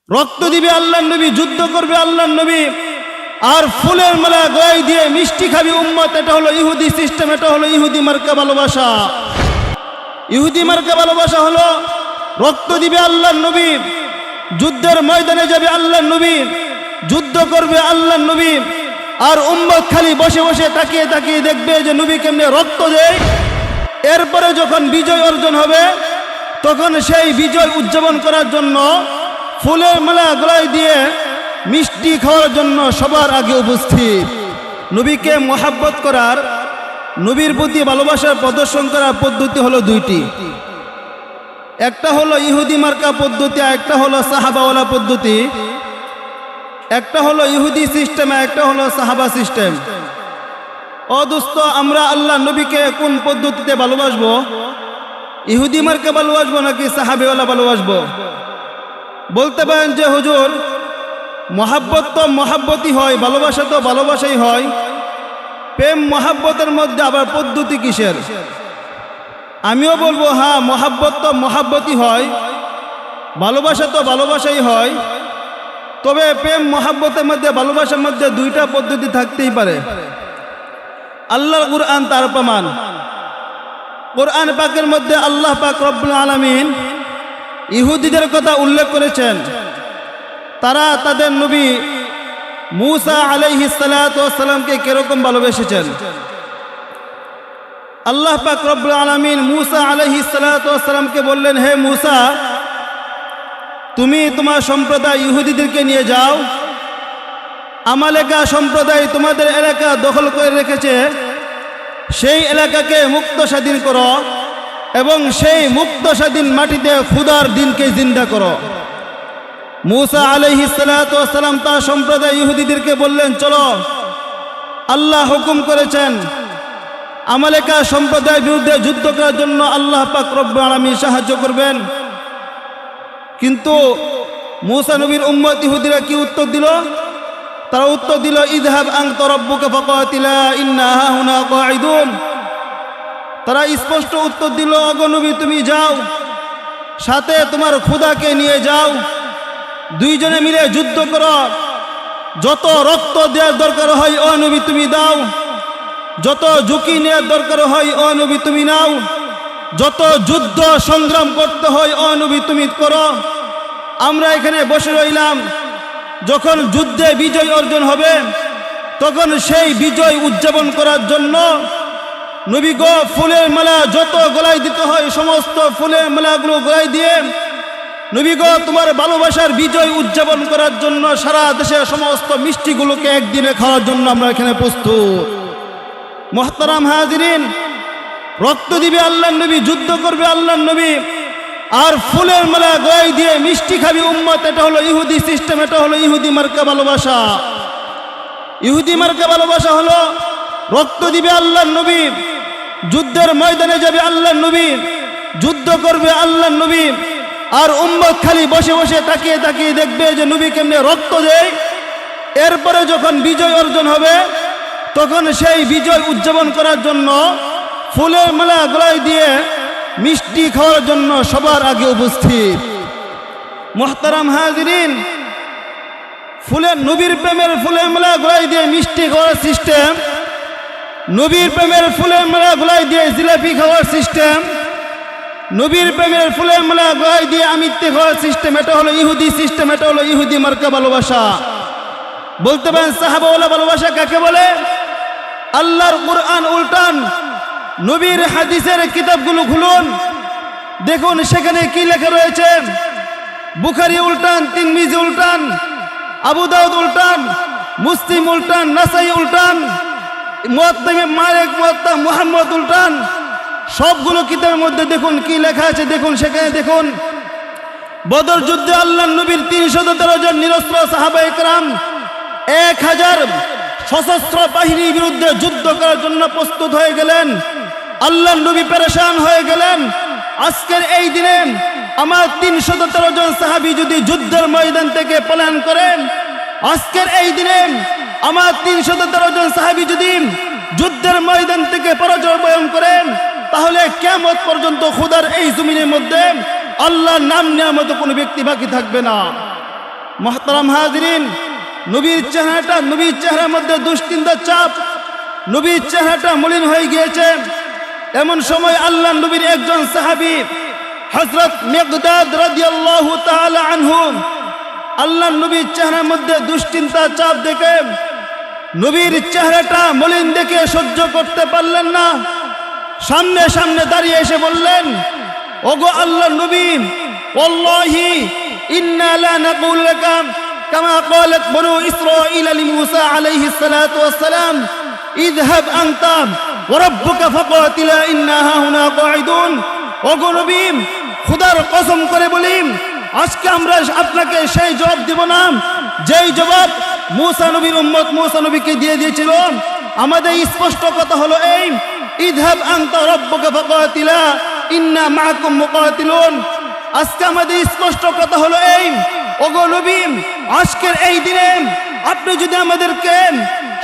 রক্ত দিবে আল্লাহর নবী, যুদ্ধ করবে আল্লাহর নবী, আর ফুলের মালা গলায় দিয়ে মিষ্টি খাবি উম্মত। এটা হলো ইহুদি সিস্টেম, এটা হলো ইহুদি মার্কা ভালোবাসা। ইহুদি মার্কা ভালোবাসা হলো রক্ত দিবে আল্লাহর নবী, যুদ্ধের ময়দানে যাবে আল্লাহর নবী, যুদ্ধ করবে আল্লাহর নবী, আর উম্মত খালি বসে বসে তাকিয়ে তাকিয়ে দেখবে যে নবী কেমনে রক্ত দেয়। এরপরে যখন বিজয় অর্জন হবে তখন সেই বিজয় উদযাপন করার জন্য ফুলের মালা গলায় দিয়ে মিষ্টি খাওয়ার জন্য সবার আগে উপস্থিত। নবীকে মোহাব্বত করার, নবীর প্রতি ভালোবাসার প্রদর্শন করার পদ্ধতি হলো দুইটি। একটা হলো ইহুদি মার্কা পদ্ধতি, একটা হলো সাহাবাওয়ালা পদ্ধতি। একটা হলো ইহুদি সিস্টেম, একটা হলো সাহাবা সিস্টেম। ও দোস্ত, আমরা আল্লাহ নবীকে কোন পদ্ধতিতে ভালোবাসবো? ইহুদি মার্কা ভালোবাসবো নাকি সাহাবিওয়ালা ভালোবাসবো? বলতে পারেন যে হুজুর, মহাব্বত তো মহাব্বতই হয়, ভালোবাসা তো ভালোবাসাই হয়, প্রেম মহাব্বতের মধ্যে আবার পদ্ধতি কিসের? আমিও বলবো হ্যাঁ, মহাব্বত তো মহাব্বতই হয়, ভালোবাসা তো ভালোবাসাই হয়, তবে প্রেম মহাব্বতের মধ্যে, ভালোবাসার মধ্যে দুইটা পদ্ধতি থাকতেই পারে। আল্লাহর কুরআন তার প্রমাণ। কুরআন পাকের মধ্যে আল্লাহ পাক রব্বুল আলামিন ইহুদিদের কথা উল্লেখ করেছেন। তারা তাদের নবী মূসা আলাইহিস সালাতু ওয়াস সালামকে কিরকম ভালোবেসেছেন। আল্লাহ পাক রব্বুল আলামিন মূসা আলাইহিস সালাতু ওয়াস সালামকে বললেন, হে মূসা, তুমি তোমার সম্প্রদায় ইহুদিদেরকে নিয়ে যাও, আমালেকা সম্প্রদায় তোমাদের এলাকা দখল করে রেখেছে, সেই এলাকাকে মুক্ত স্বাধীন করো এবং সেই মুক্ত স্বাধীন মাটিতে খুদার দিনকে জিন্দা করো। মূসা আলাইহিস সালাতু ওয়াস সালাম তার সম্প্রদায় ইহুদিদেরকে বললেন, চলো, আল্লাহ হুকুম করেছেন আমালেকা সম্প্রদায়ের বিরুদ্ধে যুদ্ধ করার জন্য আল্লাহ পাক রব্বুল আলামিন সাহায্য করবেন। কিন্তু মূসা নবীর উম্মত ইহুদিরা কি উত্তর দিল? তারা উত্তর দিল, ইযহাব আনতা রাব্বুকা ফাকাতিলা ইন্না হাহুনা কাঈদুন। তারা স্পষ্ট উত্তর দিল, ওগো নবী, তুমি যাও, সাথে তোমার খোদাকে নিয়ে যাও, দুইজনে মিলে যুদ্ধ করো, যত রক্ত দেওয়ার দরকার হয় ও নবী তুমি দাও, যত ঝুঁকি নেওয়ার দরকার হয় ও নবী তুমি নাও, যত যুদ্ধ সংগ্রাম করতে হয় ও নবী তুমি করো। আমরা এখানে বসে রইলাম, যখন যুদ্ধে বিজয় অর্জন হবে তখন সেই বিজয় উদযাপন করার জন্য নবী গো, ফুলের মালা যত গলায় দিতে হয় সমস্ত ফুলের মালাগুলো গলায় দিয়ে নবী গো, তোমার ভালোবাসার বিজয় উদযাপন করার জন্য সারা দেশের সমস্ত মিষ্টিগুলোকে একদিনে খাওয়ার জন্য আমরা এখানে প্রস্তুত। মুহতারাম হাজিরিন, রক্ত দিবে আল্লাহর নবী, যুদ্ধ করবে আল্লাহর নবী, আর ফুলের মালা গলায় দিয়ে মিষ্টি খাবি উম্মত। এটা হলো ইহুদি সিস্টেম, এটা হলো ইহুদি মার্কা ভালোবাসা। ইহুদি মার্কা ভালোবাসা হলো রক্ত দিবে আল্লাহর নবী, যুদ্ধের ময়দানে যাবে আল্লাহর নবী, যুদ্ধ করবে আল্লাহর নবী, আর উম্মত খালি বসে বসে তাকিয়ে তাকিয়ে দেখবে যে নবী কেমনে রক্ত দেয়। এরপরে যখন বিজয় অর্জন হবে তখন সেই বিজয় উদযাপন করার জন্য ফুলের মালা গলায় দিয়ে মিষ্টি খাওয়ার জন্য সবার আগে উপস্থিত। মুহতারাম হাজিরিন, ফুলের নবীর প্রেমের ফুলের মালা গলায় দিয়ে মিষ্টি খাওয়ার সিস্টেম, নবীর প্রেমের ফুলের মালা গলায় দিয়ে জিলাপি খাওয়ার সিস্টেম, নবীর প্রেমের ফুলের মালা গলায় দিয়ে আমিত্তি খাওয়ার সিস্টেম, এটা হলো ইহুদি সিস্টেম, এটা হলো ইহুদি মার্কা ভালোবাসা। বলতে পারেন সাহাবাওয়ালা ভালোবাসা কাকে বলে? আল্লাহর কুরআন উল্টান, নবীর হাদিসের কিতাবগুলো খুলুন, দেখুন সেখানে কি লেখা রয়েছে। বুখারী উল্টান, তিরমিজি উল্টান, আবু দাউদ উল্টান, মুসলিম উল্টান, নাসাই উল্টান, মুওয়াত্তা মালিক, মুওয়াত্তা মুহাম্মদ উল্টান, সবগুলো কিতাবের মধ্যে দেখুন কি লেখা আছে। দেখুন সেখানে দেখুন, বদর যুদ্ধে আল্লাহর নবীর 313 জন নিরস্ত্র সাহাবায়ে কেরাম 1000 সশস্ত্র বাহিনীর বিরুদ্ধে যুদ্ধ করার জন্য প্রস্তুত হয়ে গেলেন। আল্লাহর নবী পেরেশান হয়ে গেলেন, আজকের এই দিনে আমার 313 জন সাহাবী যদি যুদ্ধের ময়দান থেকে পলায়ন করেন, আজকের এই দিনে আমার 313 জন সাহাবী যদি যুদ্ধের ময়দান থেকে পরাজয় বরণ করেন, তাহলে কিয়ামত পর্যন্ত খোদার এই জমিনের মধ্যে আল্লাহর নাম নেওয়ার মতো কোনো ব্যক্তি বাকি থাকবে না। মুহতারাম হাজিরিন, নবীর চেহারার মধ্যে দুশ্চিন্তার চাপ, নবীর চেহারাটা মলিন হয়ে গিয়েছে। এমন সময় আল্লাহ নবীর একজন সাহাবী হযরত মিকদাদ রাদিয়াল্লাহু তাআলা আনহু আল্লাহ নবীর চেহারার মধ্যে দুশ্চিন্তার চাপ দেখে, নবীর চেহারাটা মলিন দেখে সহ্য করতে পারলেন না। সামনে সামনে দাঁড়িয়ে এসে বললেন, ওগো আল্লাহর নবী, ওয়াল্লাহি ইন্না লা নাকুলু লাকা কামা ক্বালাত বনু ইসরাঈল লিমূসা আলাইহিস সালাতু ওয়াস সালাম, ইযহাব আনতা ওয়া রাব্বুকা ফাকাতিলা ইন্না হাহুনা কাঈদুন। ওগো নবী, খোদার কসম করে বলি, আজকে আমরা আপনাকে সেই জবাব দিব না যেই জবাব মূসা নবীর উম্মত মূসা নবীকে দিয়ে দিয়েছিল। আমাদের স্পষ্ট কথা হলো এই, ইযহাব আনতা রাব্বুকা ফাকাতিলা ইন্না মাআকুম মুকাতিলুন। আজকে আমাদের স্পষ্ট কথা হলো এই, ওগো নবী, আজকের এই দিনে আপনি যদি আমাদেরকে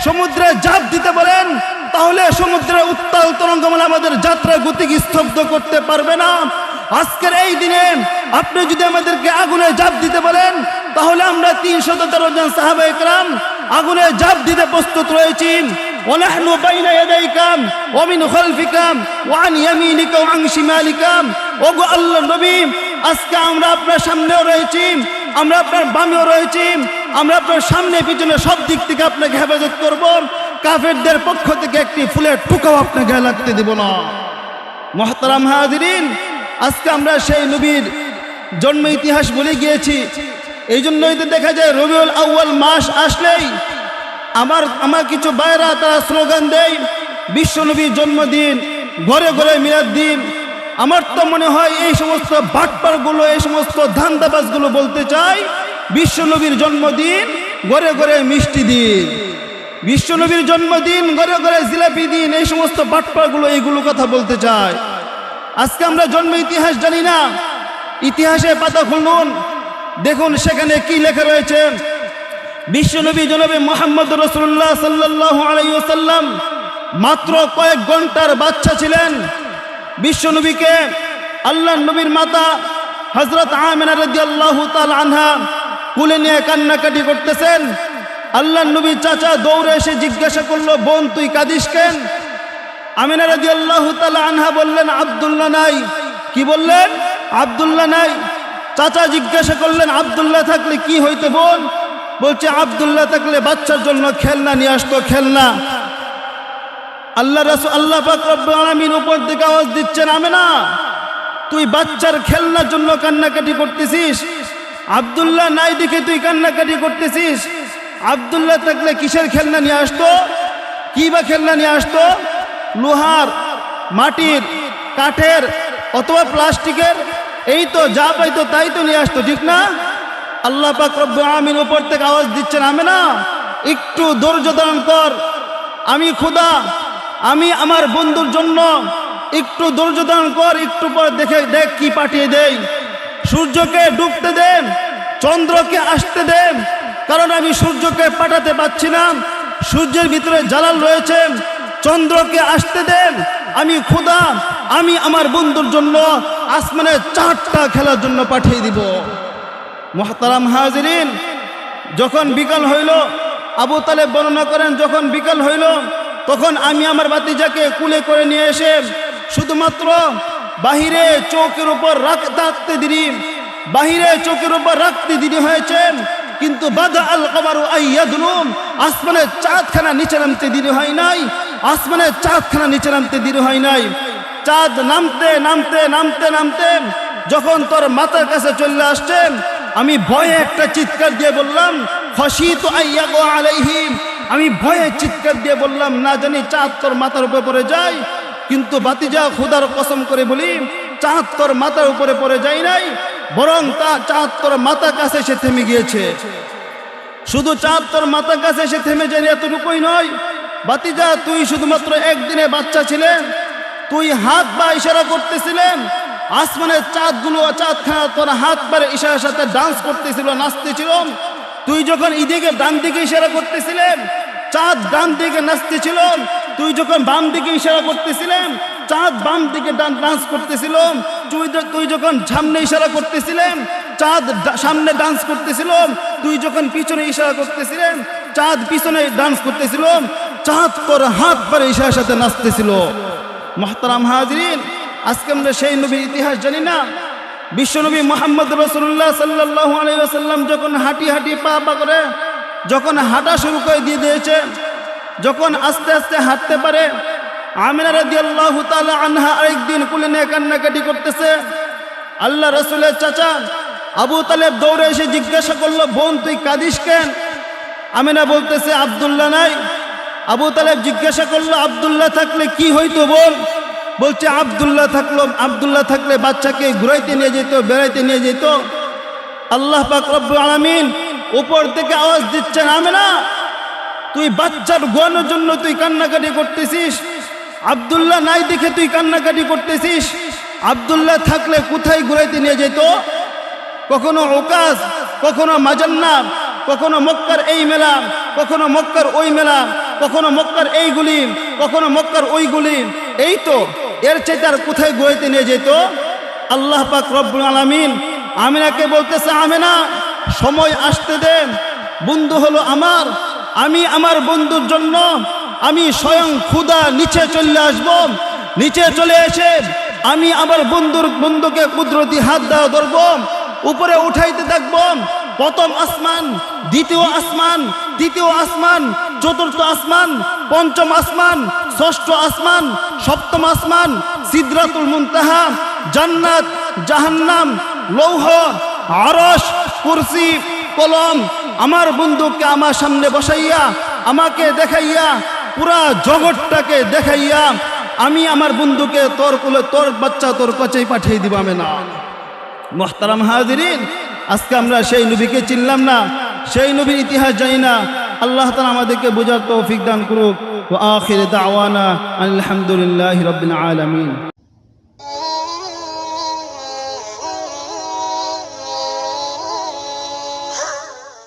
সমুদ্রে ঝাঁপ দিতে বলেন, তাহলে সমুদ্রের উত্তাল তরঙ্গমালা আমাদের যাত্রা গতি স্তব্ধ করতে পারবে না। আজকের এই দিনে আপনি যদি আমাদেরকে আগুনে ঝাঁপ দিতে বলেন, তাহলে আমরা 313 জন সাহাবায়ে কেরাম আগুনে ঝাঁপ দিতে প্রস্তুত রয়েছি। ওয়ানাহনু বাইনা ইয়াদাইকা ওয়া মিন খালফিকা ওয়া আন ইয়ামিনিকা ওয়া আন শিমালিকা। ওগো আল্লাহর নবী, আজকে আমরা আপনার সামনেও রয়েছি, আমরা আপনার বামেও রয়েছি, আমরা আপনার সামনে পিছনে সব দিক থেকে আপনাকে হেফাজত করব। কাফেরদের পক্ষ থেকে একটি ফুলের টুকাও আপনাকে গায়ে লাগতে দেব না। মুহতারাম হাজিরিন, আজকে আমরা সেই নবীর জন্ম ইতিহাস বলে গিয়েছি। এই জন্যই তো দেখা যায় রবিউল আউয়াল মাস আসলেই আমার কিছু ভাইরা তারা স্লোগান দেয়, বিশ্ব নবীর জন্মদিন, ঘরে ঘরে মিলাদ দিন। আমার তো মনে হয় এই সমস্ত বাটপারগুলো, এই সমস্ত ধান্দাবাজগুলো বলতে চাই বিশ্ব নবীর জন্মদিন, ঘরে ঘরে মিষ্টি দিন, বিশ্ব নবীর জন্মদিন, ঘরে ঘরে জিলাপি দিন। এই সমস্ত বাটপারগুলো এইগুলো কথা বলতে চায়। আজকে আমরা জন্ম ইতিহাস জানি না। ইতিহাসে পাতা খুলুন, দেখুন সেখানে কি লেখা রয়েছে। বিশ্বনবী জনাবে মুহাম্মদ রাসূলুল্লাহ সাল্লাল্লাহু আলাইহি ওয়াসাল্লাম মাত্র কয়েক ঘন্টার বাচ্চা ছিলেন। বিশ্বনবীকে আল্লাহর নবীর মাতা হযরত আমিনা রাদিয়াল্লাহু তাআলা আনহা কোলে নিয়ে কান্নাকাটি করতেছেন। আল্লাহর নবীর চাচা দৌড়ে এসে জিজ্ঞাসা করলো, বোন তুই কাঁদিস কেন? আমিনা রাদিয়াল্লাহু তাআলা আনহা বললেন, আব্দুল্লাহ নাই। কি বললেন? আব্দুল্লাহ নাই। চাচা জিজ্ঞাসা করলেন, আব্দুল্লাহ থাকলে কি হইতো বোন? বলছে, আব্দুল্লাহ থাকলে বাচ্চার জন্য খেলনা নিয়ে আসতো, খেলনা। আল্লাহ পাক রব্বুল আলামিন উপর থেকে আওয়াজ দিচ্ছেন, আমিনা তুই বাচ্চার খেলনার জন্য কান্নাকাটি করতেছিস, আব্দুল্লাহ নাই দেখে তুই কান্নাকাটি করতেছিস। আব্দুল্লাহ থাকলে কিসের খেলনা নিয়ে আসতো? কি বা খেলনা নিয়ে আসতো? লোহার, মাটির, কাঠের অথবা প্লাস্টিকের, এই তো যা পাইতো তাই তো নিয়ে আসতো, ঠিক না? আল্লাহ পাক রব্বুল আলামিন উপর থেকে আওয়াজ দিচ্ছেন, আমিনা একটু ধৈর্য ধারণ কর, আমি খোদা, আমি আমার বন্ধুর জন্য একটু ধৈর্য ধারণ কর, একটু পর দেখ কি পাঠিয়ে দেই। সূর্যকে ডুবতে দেন, চন্দ্রকে আসতে দেন, কারণ আমি সূর্যকে পাঠাতে পারছি না, সূর্যের ভিতরে জালাল রয়েছে। চন্দ্রকে আসতে দেন, আমি খোদা, আমি আমার বন্ধুর জন্য আসমানে 4টা খেলার জন্য পাঠিয়ে দিব। মুহতারাম হাজিরিন, যখন বিকাল হইল, আবু তালেব বর্ণনা করেন, যখন বিকাল হইল তখন আমি আমার ভাতিজাকে কুলে করে নিয়ে এসে শুধুমাত্র বাহিরে চৌকের উপর রাখতে দিই, বাহিরে চৌকের উপর রাখতে দিদি হয়েছে, কিন্তু বাদা আল কমারু আইয়াদুলুম, আসমানের চাঁদখানা নিচে নামতে দেরি হয় নাই, আসমানের চাঁদখানা নিচে নামতে দেরি হয় নাই। চাঁদ নামতে নামতে নামতে নামতে যখন তোর মাথার কাছে চলে আসছে, আমি ভয়ে একটা চিৎকার দিয়ে বললাম, খাশিতু আইয়াগু আলাইহিম, আমি ভয়ে চিৎকার দিয়ে বললাম, না জানি চাঁদ তোর মাথার উপরে পড়ে যায়। কিন্তু ভাতিজা, খোদার কসম করে বলি, চাঁদ তোর মাথার উপরে পড়ে যায় নাই, বরং চাঁদ তোর মাথার কাছে এসে থেমে গিয়েছে। শুধু চাঁদ তোর মাথার কাছে এসে থেমে যায় এতটুকুই নয়, ভাতিজা তুই শুধুমাত্র একদিনে বাচ্চা ছিলেন, তুই হাত বা ইশারা করতেছিলেন, আসমানের চাঁদগুলো, চাঁদখানা তোর হাত পারে ইশারার সাথে ডান্স করতেছিল, নাচতেছিল। তুই যখন এদিকে ডান দিকে ইশারা করতেছিলেন, চাঁদ ডান দিকে নাচতেছিল। তুই যখন বাম দিকে ইশারা করতেছিলেন, চাঁদ বাম দিকে ডান্স করতেছিল। তুই যখন সামনে ইশারা করতেছিলেন, চাঁদ সামনে ডান্স করতেছিল, তুই যখন পিছনে ইশারা করতেছিলেন চাঁদ পিছনে ডান্স করতেছিল, চাঁদ তোর হাত পারে ইশারার সাথে নাচতেছিল। মুহতারাম হাজিরিন, আজকে আমরা সেই নবীর ইতিহাস জানি না। বিশ্বনবী মুহাম্মদ রাসূলুল্লাহ সাল্লাল্লাহু আলাইহি ওয়াসাল্লাম যখন হাঁটি হাঁটি পা পা করে যখন হাঁটা শুরু করে দিয়েছে, যখন আস্তে আস্তে হাঁটতে পারে, আমিনা রাদিয়াল্লাহু তাআলা আনহা আরেকদিন কোলে নিয়ে কান্নাকাটি করতেছে। আল্লাহ রাসূলের চাচা আবু তালেব দৌড়ে এসে জিজ্ঞাসা করলো, বোন তুই কাঁদিস কেন? আমিনা বলতেছে আব্দুল্লাহ নাই। আবু তালেব জিজ্ঞাসা করলো, আব্দুল্লাহ থাকলে কি হইতো বোন? বলছে আব্দুল্লাহ থাকলে বাচ্চাকে ঘুরাইতে নিয়ে যেত, বেড়াইতে নিয়ে যেত। আল্লাহ পাক রব্বুল আলামিন উপর থেকে আওয়াজ দিচ্ছেন, আমিনা তুই বাচ্চার গোয়ানোর জন্য তুই কান্নাকাটি করতেছিস, আব্দুল্লাহ নাই দেখে তুই কান্নাকাটি করতেছিস। আব্দুল্লাহ থাকলে কোথায় ঘুরাইতে নিয়ে যেত? কখনো ওকাজ, কখনো মাজান্না, কখনো মক্কার এই মেলা, কখনো মক্কার ওই মেলা, কখনো মক্কার এইগুলি, কখনো মক্কার ওইগুলি। এই তো, এর চাইতে আর কোথায় ঘুরাইতে নিয়ে যেত? আল্লাহ পাক রব্বুল আলামিন আমিনাকে বলতেছে, আমিনা সময় আসতে দেন, বন্ধু হলো আমার, আমি আমার বন্ধুর জন্য আমি স্বয়ং খুদা নিচে চলে আসব। নিচে চলে এসে আমি আমার বন্ধুকে কুদরতি হাত দেওয়া ধরব, উপরে উঠাইতে থাকব। প্রথম আসমান, দ্বিতীয় আসমান, তৃতীয় আসমান, চতুর্থ আসমান, পঞ্চম আসমান, ষষ্ঠ আসমান, সপ্তম আসমান, সিদরাতুল মুনতাহা, জান্নাত, জাহান্নাম, লৌহ, আরশ, কুরসি, কলম, আমার বন্ধুকে আমার সামনে বসাইয়া আমাকে দেখাইয়া পুরা জগৎটাকে দেখাইয়া আমি আমার বন্ধুকে তোর কোলে, তোর বাচ্চা তোর কাছেই পাঠিয়ে দিব। আমি না। মুহতারাম হাজিরিন, আজকে আমরা সেই নবীকে চিনলাম না, সেই নবীর ইতিহাস জানি না। আল্লাহ তাআলা আমাদেরকে বোঝার তৌফিক দান করুক। ওয়া আখির দাওয়ানা আলহামদুলিল্লাহি রাব্বিল আলামিন।